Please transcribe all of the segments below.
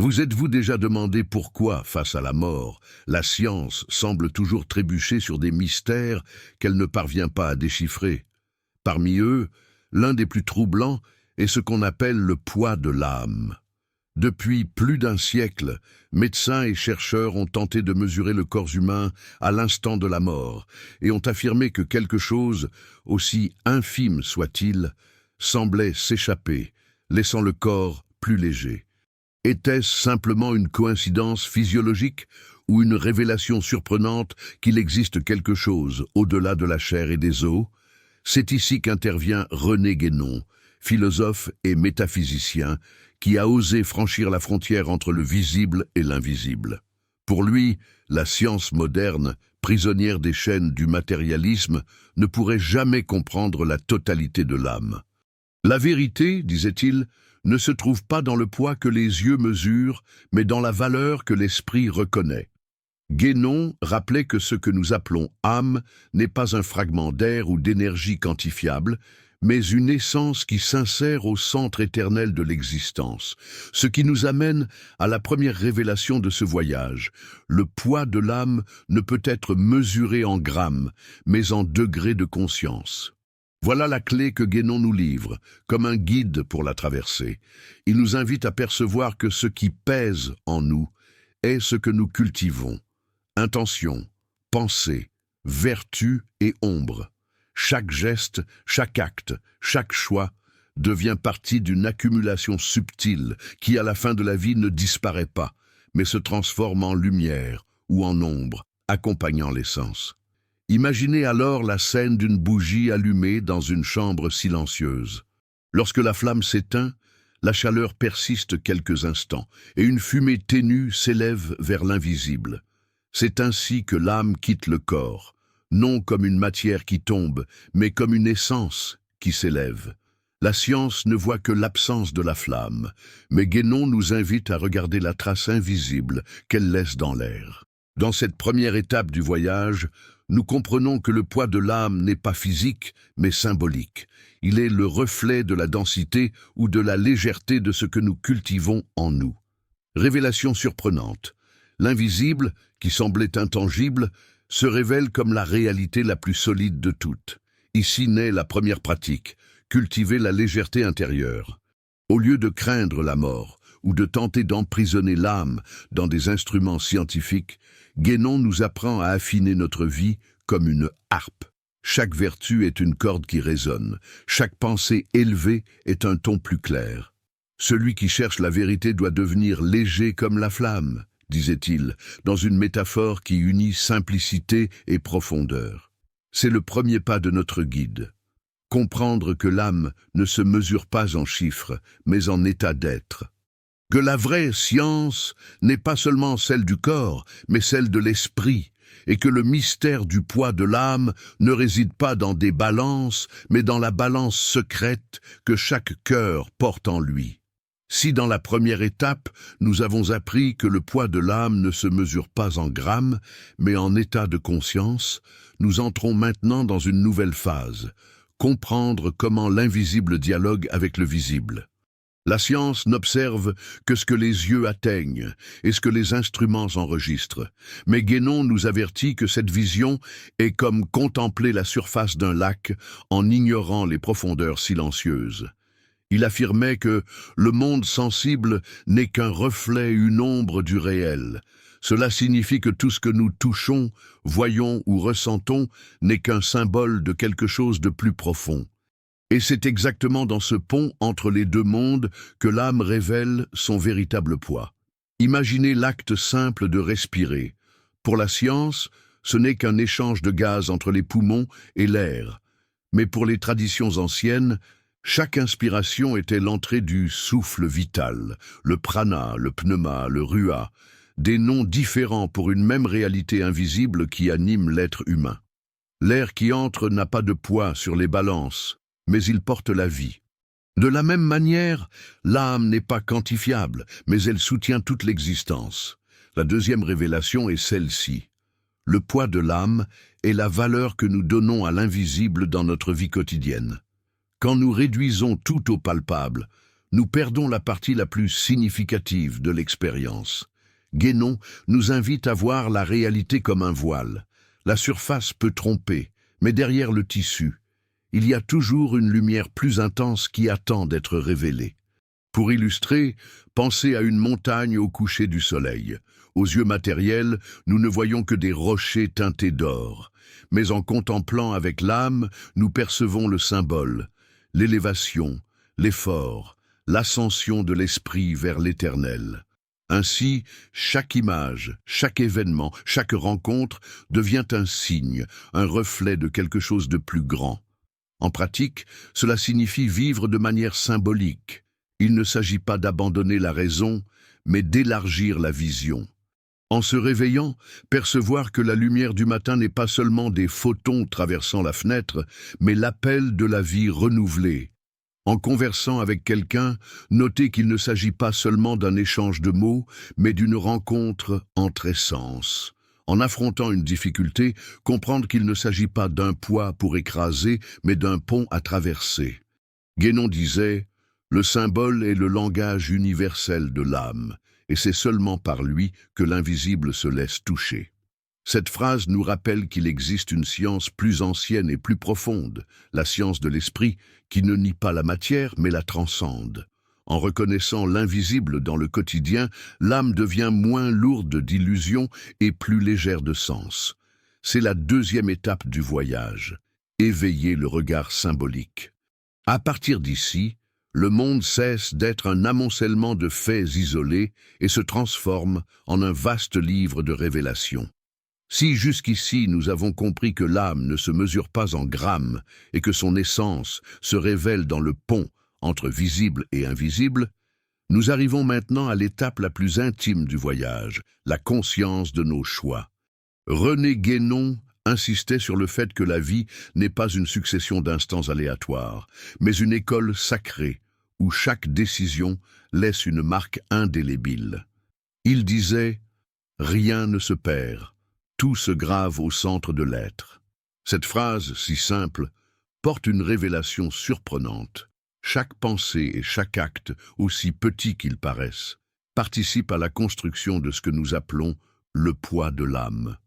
Vous êtes-vous déjà demandé pourquoi, face à la mort, la science semble toujours trébucher sur des mystères qu'elle ne parvient pas à déchiffrer? Parmi eux, l'un des plus troublants est ce qu'on appelle le poids de l'âme. Depuis plus d'un siècle, médecins et chercheurs ont tenté de mesurer le corps humain à l'instant de la mort et ont affirmé que quelque chose, aussi infime soit-il, semblait s'échapper, laissant le corps plus léger. Était-ce simplement une coïncidence physiologique ou une révélation surprenante qu'il existe quelque chose au-delà de la chair et des os? C'est ici qu'intervient René Guénon, philosophe et métaphysicien, qui a osé franchir la frontière entre le visible et l'invisible. Pour lui, la science moderne, prisonnière des chaînes du matérialisme, ne pourrait jamais comprendre la totalité de l'âme. La vérité, disait-il, ne se trouve pas dans le poids que les yeux mesurent, mais dans la valeur que l'esprit reconnaît. Guénon rappelait que ce que nous appelons âme n'est pas un fragment d'air ou d'énergie quantifiable, mais une essence qui s'insère au centre éternel de l'existence, ce qui nous amène à la première révélation de ce voyage. Le poids de l'âme ne peut être mesuré en grammes, mais en degrés de conscience. Voilà la clé que Guénon nous livre, comme un guide pour la traversée. Il nous invite à percevoir que ce qui pèse en nous est ce que nous cultivons. Intention, pensée, vertu et ombre. Chaque geste, chaque acte, chaque choix devient partie d'une accumulation subtile qui, à la fin de la vie, ne disparaît pas, mais se transforme en lumière ou en ombre, accompagnant l'essence. Imaginez alors la scène d'une bougie allumée dans une chambre silencieuse. Lorsque la flamme s'éteint, la chaleur persiste quelques instants et une fumée ténue s'élève vers l'invisible. C'est ainsi que l'âme quitte le corps, non comme une matière qui tombe, mais comme une essence qui s'élève. La science ne voit que l'absence de la flamme, mais Guénon nous invite à regarder la trace invisible qu'elle laisse dans l'air. Dans cette première étape du voyage, nous comprenons que le poids de l'âme n'est pas physique, mais symbolique. Il est le reflet de la densité ou de la légèreté de ce que nous cultivons en nous. Révélation surprenante. L'invisible, qui semblait intangible, se révèle comme la réalité la plus solide de toutes. Ici naît la première pratique, cultiver la légèreté intérieure. Au lieu de craindre la mort, ou de tenter d'emprisonner l'âme dans des instruments scientifiques, Guénon nous apprend à affiner notre vie comme une harpe. Chaque vertu est une corde qui résonne, chaque pensée élevée est un ton plus clair. Celui qui cherche la vérité doit devenir léger comme la flamme, disait-il, dans une métaphore qui unit simplicité et profondeur. C'est le premier pas de notre guide. Comprendre que l'âme ne se mesure pas en chiffres, mais en état d'être. Que la vraie science n'est pas seulement celle du corps, mais celle de l'esprit, et que le mystère du poids de l'âme ne réside pas dans des balances, mais dans la balance secrète que chaque cœur porte en lui. Si dans la première étape, nous avons appris que le poids de l'âme ne se mesure pas en grammes, mais en état de conscience, nous entrons maintenant dans une nouvelle phase, comprendre comment l'invisible dialogue avec le visible. La science n'observe que ce que les yeux atteignent et ce que les instruments enregistrent. Mais Guénon nous avertit que cette vision est comme contempler la surface d'un lac en ignorant les profondeurs silencieuses. Il affirmait que le monde sensible n'est qu'un reflet, une ombre du réel. Cela signifie que tout ce que nous touchons, voyons ou ressentons n'est qu'un symbole de quelque chose de plus profond. Et c'est exactement dans ce pont entre les deux mondes que l'âme révèle son véritable poids. Imaginez l'acte simple de respirer. Pour la science, ce n'est qu'un échange de gaz entre les poumons et l'air. Mais pour les traditions anciennes, chaque inspiration était l'entrée du souffle vital, le prana, le pneuma, le rua, des noms différents pour une même réalité invisible qui anime l'être humain. L'air qui entre n'a pas de poids sur les balances, mais il porte la vie. De la même manière, l'âme n'est pas quantifiable, mais elle soutient toute l'existence. La deuxième révélation est celle-ci. Le poids de l'âme est la valeur que nous donnons à l'invisible dans notre vie quotidienne. Quand nous réduisons tout au palpable, nous perdons la partie la plus significative de l'expérience. Guénon nous invite à voir la réalité comme un voile. La surface peut tromper, mais derrière le tissu, il y a toujours une lumière plus intense qui attend d'être révélée. Pour illustrer, pensez à une montagne au coucher du soleil. Aux yeux matériels, nous ne voyons que des rochers teintés d'or. Mais en contemplant avec l'âme, nous percevons le symbole, l'élévation, l'effort, l'ascension de l'esprit vers l'éternel. Ainsi, chaque image, chaque événement, chaque rencontre devient un signe, un reflet de quelque chose de plus grand. En pratique, cela signifie vivre de manière symbolique. Il ne s'agit pas d'abandonner la raison, mais d'élargir la vision. En se réveillant, percevoir que la lumière du matin n'est pas seulement des photons traversant la fenêtre, mais l'appel de la vie renouvelée. En conversant avec quelqu'un, notez qu'il ne s'agit pas seulement d'un échange de mots, mais d'une rencontre entre essences. En affrontant une difficulté, comprendre qu'il ne s'agit pas d'un poids pour écraser, mais d'un pont à traverser. Guénon disait « Le symbole est le langage universel de l'âme, et c'est seulement par lui que l'invisible se laisse toucher. » Cette phrase nous rappelle qu'il existe une science plus ancienne et plus profonde, la science de l'esprit, qui ne nie pas la matière, mais la transcende. En reconnaissant l'invisible dans le quotidien, l'âme devient moins lourde d'illusions et plus légère de sens. C'est la deuxième étape du voyage, éveiller le regard symbolique. À partir d'ici, le monde cesse d'être un amoncellement de faits isolés et se transforme en un vaste livre de révélations. Si jusqu'ici nous avons compris que l'âme ne se mesure pas en grammes et que son essence se révèle dans le pont entre visible et invisible, nous arrivons maintenant à l'étape la plus intime du voyage, la conscience de nos choix. René Guénon insistait sur le fait que la vie n'est pas une succession d'instants aléatoires, mais une école sacrée, où chaque décision laisse une marque indélébile. Il disait « Rien ne se perd, tout se grave au centre de l'être ». Cette phrase, si simple, porte une révélation surprenante. Chaque pensée et chaque acte, aussi petits qu'ils paraissent, participent à la construction de ce que nous appelons le poids de l'âme.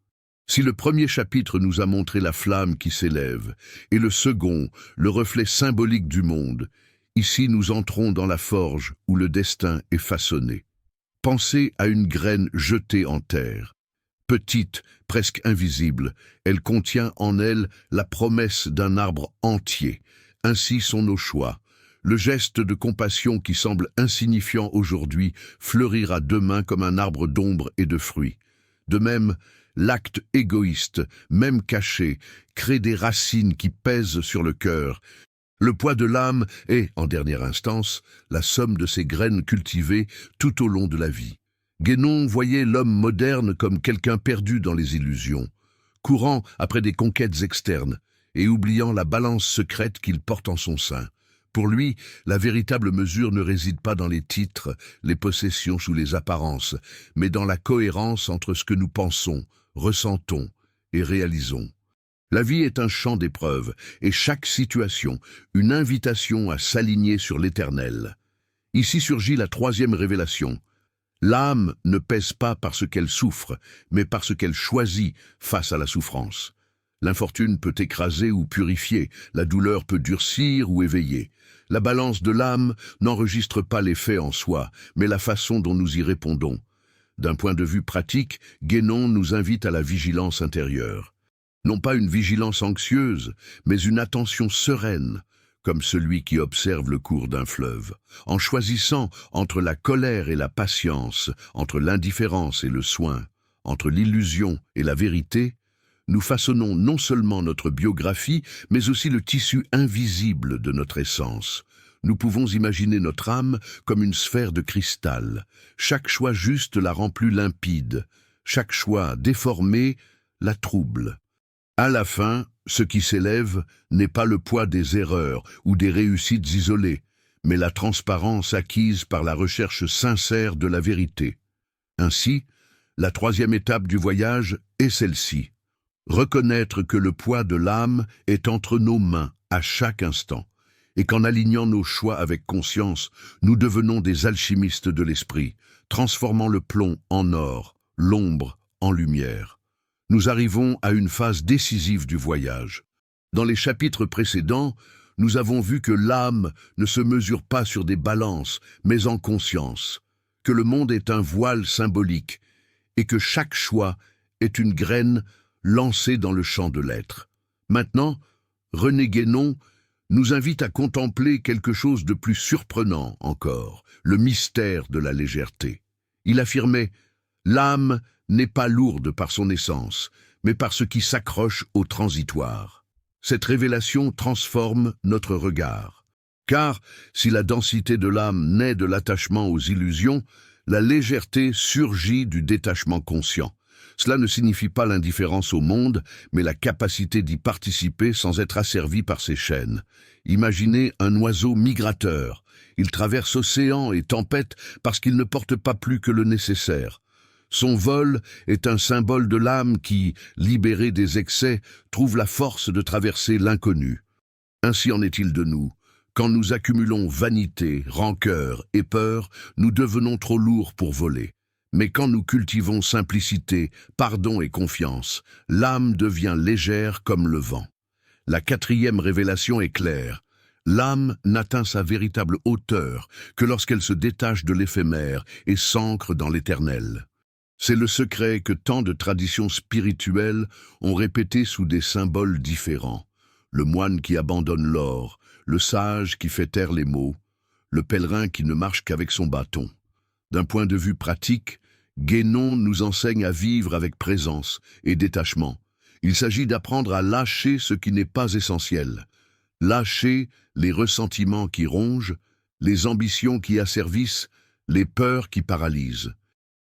Si le premier chapitre nous a montré la flamme qui s'élève, et le second, le reflet symbolique du monde, ici nous entrons dans la forge où le destin est façonné. Pensez à une graine jetée en terre. Petite, presque invisible, elle contient en elle la promesse d'un arbre entier. Ainsi sont nos choix. Le geste de compassion qui semble insignifiant aujourd'hui fleurira demain comme un arbre d'ombre et de fruits. De même, l'acte égoïste, même caché, crée des racines qui pèsent sur le cœur. Le poids de l'âme est, en dernière instance, la somme de ces graines cultivées tout au long de la vie. Guénon voyait l'homme moderne comme quelqu'un perdu dans les illusions, courant après des conquêtes externes et oubliant la balance secrète qu'il porte en son sein. Pour lui, la véritable mesure ne réside pas dans les titres, les possessions ou les apparences, mais dans la cohérence entre ce que nous pensons, ressentons et réalisons. La vie est un champ d'épreuves, et chaque situation, une invitation à s'aligner sur l'éternel. Ici surgit la troisième révélation. L'âme ne pèse pas parce qu'elle souffre, mais parce qu'elle choisit face à la souffrance. L'infortune peut écraser ou purifier, la douleur peut durcir ou éveiller. La balance de l'âme n'enregistre pas les faits en soi, mais la façon dont nous y répondons. D'un point de vue pratique, Guénon nous invite à la vigilance intérieure. Non pas une vigilance anxieuse, mais une attention sereine, comme celui qui observe le cours d'un fleuve. En choisissant entre la colère et la patience, entre l'indifférence et le soin, entre l'illusion et la vérité, nous façonnons non seulement notre biographie, mais aussi le tissu invisible de notre essence. Nous pouvons imaginer notre âme comme une sphère de cristal. Chaque choix juste la rend plus limpide. Chaque choix déformé la trouble. À la fin, ce qui s'élève n'est pas le poids des erreurs ou des réussites isolées, mais la transparence acquise par la recherche sincère de la vérité. Ainsi, la troisième étape du voyage est celle-ci. Reconnaître que le poids de l'âme est entre nos mains à chaque instant. et qu'en alignant nos choix avec conscience, nous devenons des alchimistes de l'esprit, transformant le plomb en or, l'ombre en lumière. Nous arrivons à une phase décisive du voyage. Dans les chapitres précédents, nous avons vu que l'âme ne se mesure pas sur des balances, mais en conscience, que le monde est un voile symbolique et que chaque choix est une graine lancée dans le champ de l'être. Maintenant, René Guénon nous invite à contempler quelque chose de plus surprenant encore, le mystère de la légèreté. Il affirmait « L'âme n'est pas lourde par son essence, mais par ce qui s'accroche au transitoire. » Cette révélation transforme notre regard. Car, si la densité de l'âme naît de l'attachement aux illusions, la légèreté surgit du détachement conscient. Cela ne signifie pas l'indifférence au monde, mais la capacité d'y participer sans être asservi par ses chaînes. Imaginez un oiseau migrateur. Il traverse océan et tempête parce qu'il ne porte pas plus que le nécessaire. Son vol est un symbole de l'âme qui, libérée des excès, trouve la force de traverser l'inconnu. Ainsi en est-il de nous. Quand nous accumulons vanité, rancœur et peur, nous devenons trop lourds pour voler. Mais quand nous cultivons simplicité, pardon et confiance, l'âme devient légère comme le vent. La quatrième révélation est claire. L'âme n'atteint sa véritable hauteur que lorsqu'elle se détache de l'éphémère et s'ancre dans l'éternel. C'est le secret que tant de traditions spirituelles ont répété sous des symboles différents. Le moine qui abandonne l'or, le sage qui fait taire les mots, le pèlerin qui ne marche qu'avec son bâton. D'un point de vue pratique, Guénon nous enseigne à vivre avec présence et détachement. Il s'agit d'apprendre à lâcher ce qui n'est pas essentiel. Lâcher les ressentiments qui rongent, les ambitions qui asservissent, les peurs qui paralysent.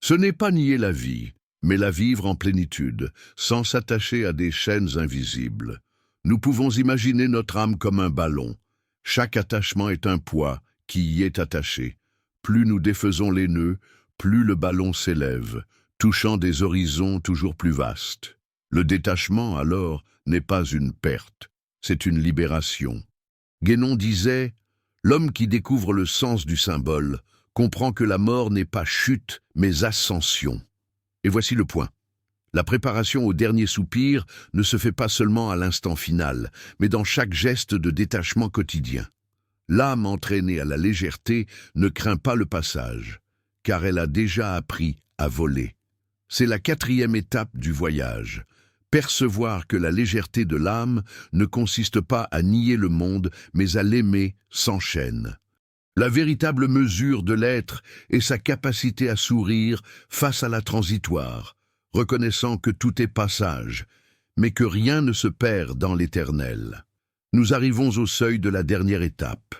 Ce n'est pas nier la vie, mais la vivre en plénitude, sans s'attacher à des chaînes invisibles. Nous pouvons imaginer notre âme comme un ballon. Chaque attachement est un poids qui y est attaché. Plus nous défaisons les nœuds, plus le ballon s'élève, touchant des horizons toujours plus vastes. Le détachement, alors, n'est pas une perte, c'est une libération. Guénon disait « L'homme qui découvre le sens du symbole comprend que la mort n'est pas chute, mais ascension. » Et voici le point. La préparation au dernier soupir ne se fait pas seulement à l'instant final, mais dans chaque geste de détachement quotidien. L'âme entraînée à la légèreté ne craint pas le passage, car elle a déjà appris à voler. C'est la quatrième étape du voyage. Percevoir que la légèreté de l'âme ne consiste pas à nier le monde, mais à l'aimer sans chaîne. La véritable mesure de l'être est sa capacité à sourire face à la transitoire, reconnaissant que tout est passage, mais que rien ne se perd dans l'éternel. Nous arrivons au seuil de la dernière étape.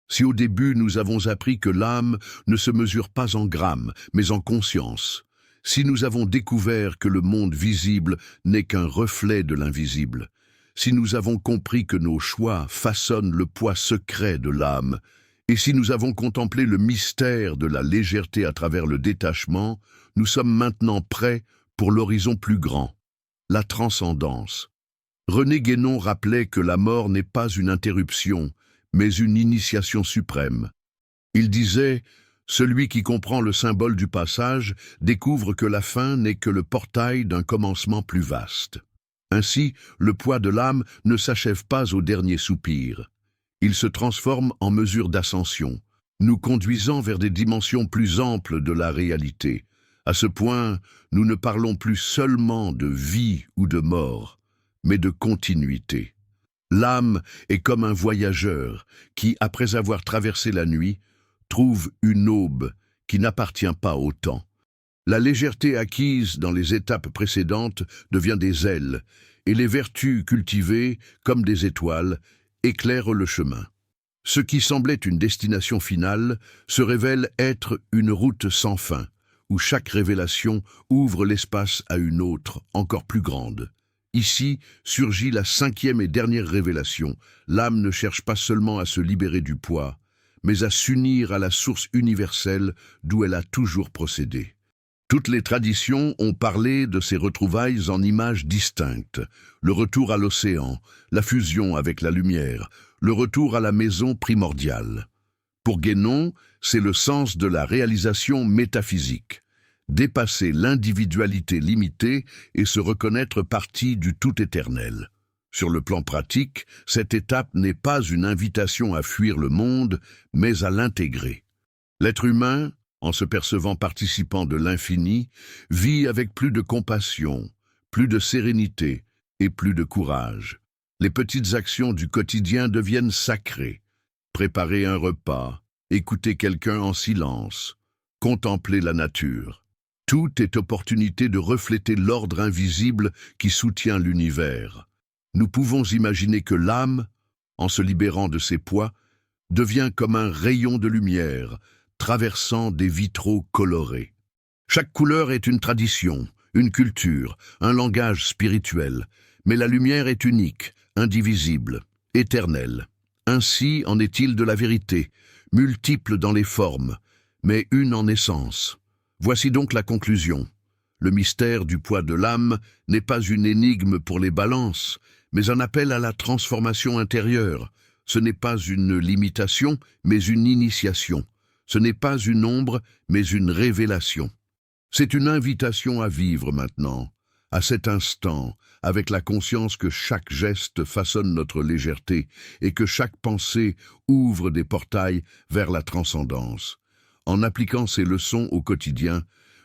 Si au début nous avons appris que l'âme ne se mesure pas en grammes, mais en conscience, si nous avons découvert que le monde visible n'est qu'un reflet de l'invisible, si nous avons compris que nos choix façonnent le poids secret de l'âme, et si nous avons contemplé le mystère de la légèreté à travers le détachement, nous sommes maintenant prêts pour l'horizon plus grand, la transcendance. René Guénon rappelait que la mort n'est pas une interruption, mais une initiation suprême. Il disait « Celui qui comprend le symbole du passage découvre que la fin n'est que le portail d'un commencement plus vaste. » Ainsi, le poids de l'âme ne s'achève pas au dernier soupir. Il se transforme en mesure d'ascension, nous conduisant vers des dimensions plus amples de la réalité. À ce point, nous ne parlons plus seulement de vie ou de mort, mais de continuité. L'âme est comme un voyageur qui, après avoir traversé la nuit, trouve une aube qui n'appartient pas au temps. La légèreté acquise dans les étapes précédentes devient des ailes, et les vertus cultivées, comme des étoiles, éclairent le chemin. Ce qui semblait une destination finale se révèle être une route sans fin, où chaque révélation ouvre l'espace à une autre, encore plus grande. Ici surgit la cinquième et dernière révélation. L'âme ne cherche pas seulement à se libérer du poids, mais à s'unir à la source universelle d'où elle a toujours procédé. Toutes les traditions ont parlé de ces retrouvailles en images distinctes. Le retour à l'océan, la fusion avec la lumière, le retour à la maison primordiale. Pour Guénon, c'est le sens de la réalisation métaphysique. Dépasser l'individualité limitée et se reconnaître partie du tout éternel. Sur le plan pratique, cette étape n'est pas une invitation à fuir le monde, mais à l'intégrer. L'être humain, en se percevant participant de l'infini, vit avec plus de compassion, plus de sérénité et plus de courage. Les petites actions du quotidien deviennent sacrées. Préparer un repas, écouter quelqu'un en silence, contempler la nature. Tout est opportunité de refléter l'ordre invisible qui soutient l'univers. Nous pouvons imaginer que l'âme, en se libérant de ses poids, devient comme un rayon de lumière, traversant des vitraux colorés. Chaque couleur est une tradition, une culture, un langage spirituel, mais la lumière est unique, indivisible, éternelle. Ainsi en est-il de la vérité, multiple dans les formes, mais une en essence. Voici donc la conclusion. Le mystère du poids de l'âme n'est pas une énigme pour les balances, mais un appel à la transformation intérieure. Ce n'est pas une limitation, mais une initiation. Ce n'est pas une ombre, mais une révélation. C'est une invitation à vivre maintenant, à cet instant, avec la conscience que chaque geste façonne notre légèreté et que chaque pensée ouvre des portails vers la transcendance. En appliquant ces leçons au quotidien,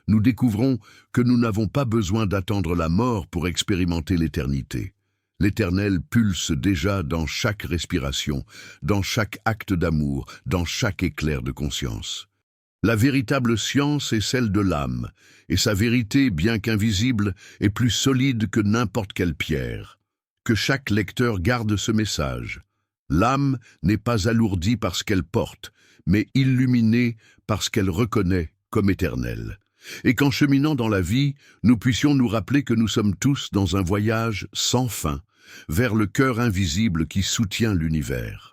nous découvrons que nous n'avons pas besoin d'attendre la mort pour expérimenter l'éternité. L'Éternel pulse déjà dans chaque respiration, dans chaque acte d'amour, dans chaque éclair de conscience. La véritable science est celle de l'âme, et sa vérité, bien qu'invisible, est plus solide que n'importe quelle pierre. Que chaque lecteur garde ce message. L'âme n'est pas alourdie par ce qu'elle porte, mais illuminée par ce qu'elle reconnaît comme éternel. Et qu'en cheminant dans la vie, nous puissions nous rappeler que nous sommes tous dans un voyage sans fin, vers le cœur invisible qui soutient l'univers.